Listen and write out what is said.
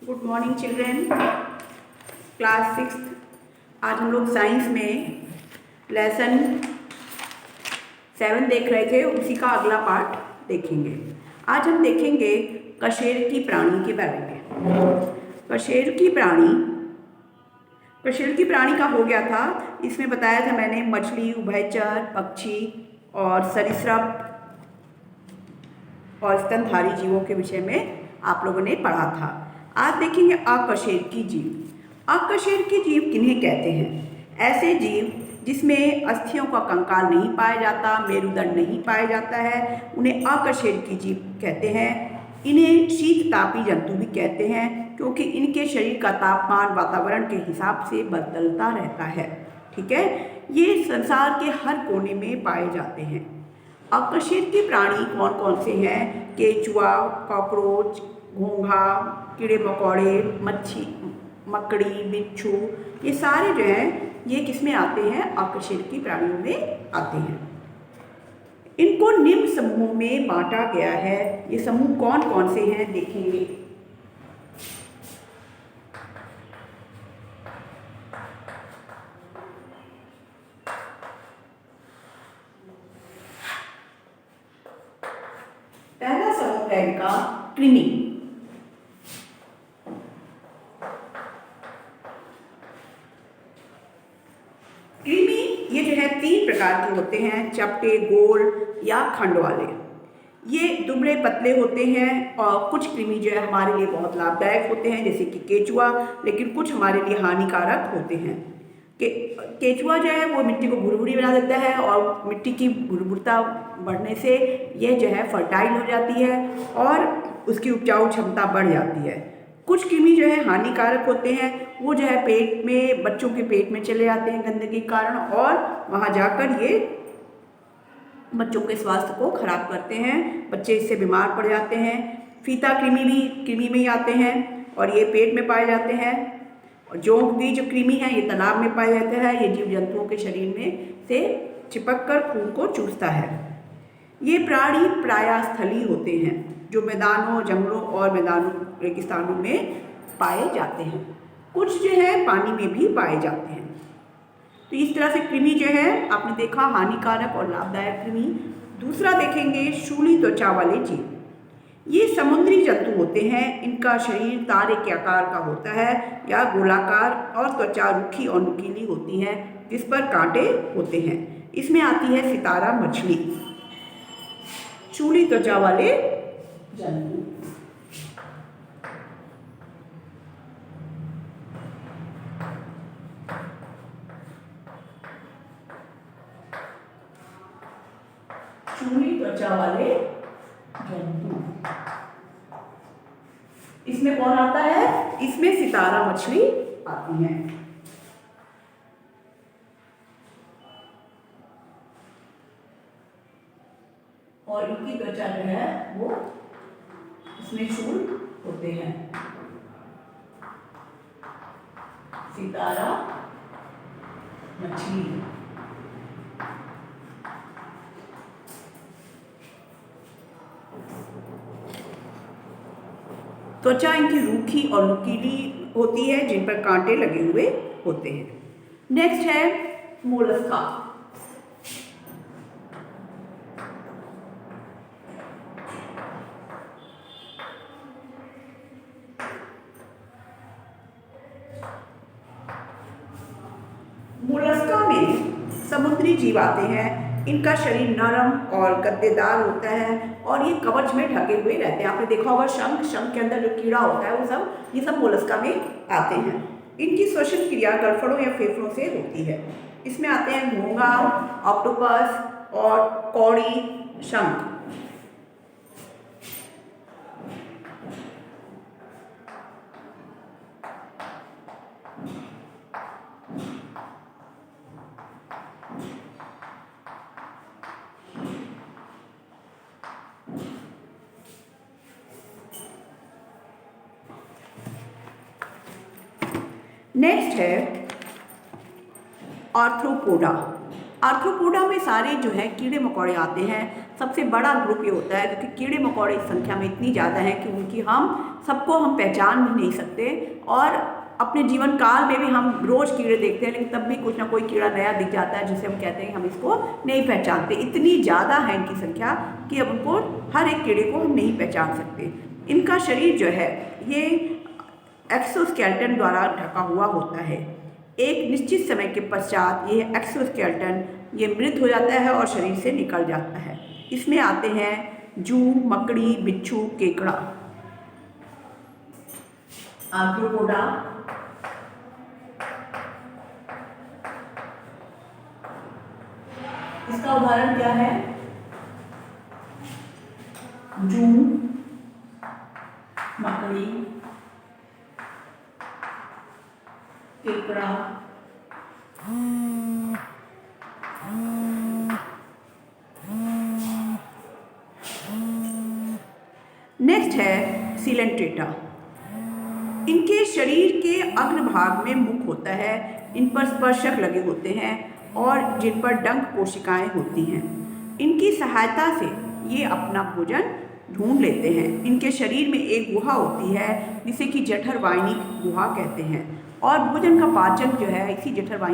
Good morning children. Class 6 आज हम लोग साइंस में लेसन 7 देख रहे थे, उसी का अगला पार्ट देखेंगे। आज हम देखेंगे कशेरुकी प्राणी के बारे में। कशेरुकी प्राणी का हो गया था। इसमें बताया था मैंने मछली, उभयचर, पक्षी और सरीसृप और स्तनधारी जीवों के विषय में आप लोगों ने पढ़ा था। आज देखेंगे अकशेरुकी जीव। अकशेरुकी जीव किन्हें कहते हैं? ऐसे जीव जिसमें अस्थियों का कंकाल नहीं पाया जाता, मेरुदंड नहीं पाया जाता है, उन्हें अकशेरुकी जीव कहते हैं। इन्हें शीततापी जंतु भी कहते हैं क्योंकि इनके शरीर का तापमान वातावरण के हिसाब से बदलता रहता है। ठीक है, ये संसार के हर कोने में पाए जाते हैं। अकशेरुकी प्राणी कौन कौन से हैं? केंचुआ, कॉकरोच, घोंघा, कीड़े मकोड़े, मच्छी, मकड़ी, बिच्छू, ये सारे जो हैं ये किस में आते हैं? अकशेरुकी प्राणियों में आते हैं। इनको निम्न समूहों में बांटा गया है। ये समूह कौन कौन से हैं देखेंगे। पहला समूह है इनका कृमि। ये जो है 3 प्रकार के होते हैं, चपटे, गोल या खंड वाले। ये दुबले पतले होते हैं और कुछ कृमि जो है हमारे लिए बहुत लाभदायक होते हैं, जैसे कि केंचुआ, लेकिन कुछ हमारे लिए हानिकारक होते हैं। केंचुआ जो है वो मिट्टी को भुरभुरी बना देता है और मिट्टी की भुरभुरता बढ़ने से यह जो है फर्टाइल हो जाती है और उसकी उपजाऊ क्षमता बढ़ जाती है। कुछ कृमि जो है हानिकारक होते हैं, वो जो है पेट में, बच्चों के पेट में चले जाते हैं गंदगी के कारण और वहाँ जाकर ये बच्चों के स्वास्थ्य को खराब करते हैं, बच्चे इससे बीमार पड़ जाते हैं। फीता कृमि भी कृमि में ही आते हैं और ये पेट में पाए जाते हैं। और जोंक भी जो कृमि है ये तालाब में पाया जाता है। ये जीव जंतुओं के शरीर में से चिपक कर खून को चूसता है। ये प्राणी प्रायः स्थलीय होते हैं, जो मैदानों, जंगलों और मैदानों, रेगिस्तानों में पाए जाते हैं। कुछ जो है पानी में भी पाए जाते हैं। तो इस तरह से कृमि जो है आपने देखा हानिकारक और लाभदायक कृमि। दूसरा देखेंगे शूली त्वचा वाले जीव। ये समुद्री जंतु होते हैं। इनका शरीर तारे के आकार का होता है या गोलाकार और त्वचा रूखी और नुकीली होती है जिस पर कांटे होते हैं। इसमें आती है सितारा मछली। शूली त्वचा वाले जंतु। शूली त्वचा वाले जंतु, इसमें कौन आता है? इसमें सितारा मछली आती है। और इनकी त्वचा जो है वो इसमें शूल होते हैं। सितारा मछली। त्वचा इनकी रूखी और नुकीली होती है जिन पर कांटे लगे हुए होते हैं। नेक्स्ट है मोलस्का। मोलस्का में समुद्री जीव आते हैं। इनका शरीर नरम और गद्देदार होता है और ये कवच में ढके हुए रहते हैं। आपने देखा होगा शंख के अंदर जो कीड़ा होता है वो ये सब मोलस्का में आते हैं। इनकी श्वसन क्रिया गड़फड़ों या फेफड़ों से होती है। इसमें आते हैं घोंघा, ऑक्टोपस और कौड़ी, शंख। नेक्स्ट है आर्थ्रोपोडा। आर्थ्रोपोडा में सारे जो है कीड़े मकोड़े आते हैं। सबसे बड़ा ग्रुप ये होता है, क्योंकि कीड़े मकोड़े इस संख्या में इतनी ज़्यादा हैं कि उनकी सबको हम पहचान भी नहीं सकते। और अपने जीवन काल में भी हम रोज़ कीड़े देखते हैं, लेकिन तब भी कुछ ना कोई कीड़ा नया दिख जाता है जिसे हम कहते हैं हम इसको नहीं पहचानते। इतनी ज़्यादा है इनकी संख्या कि अब उनको हर एक कीड़े को हम नहीं पहचान सकते। इनका शरीर जो है ये एक्सोस्केलेटन द्वारा ढका हुआ होता है। एक निश्चित समय के पश्चात ये एक्सोस्केलेटन ये मृत हो जाता है और शरीर से निकल जाता है। इसमें आते हैं जू, मकड़ी, बिच्छू, केकड़ा, आर्थ्रोपोडा, इसका उदाहरण क्या है? जू, मकड़ी, केकड़ा, नेक्स्ट है सिलेंट्रेटा। इनके शरीर के अग्रभाग में मुख होता है, इन पर स्पर्शक लगे होते हैं और जिन पर डंक कोशिकाएं होती हैं। इनकी सहायता से ये अपना भोजन ढूंढ लेते हैं। इनके शरीर में एक गुहा होती है जिसे कि जठरवाहिनी गुहा कहते हैं, और भोजन का पाचन जो है इसी जठरवाहिनी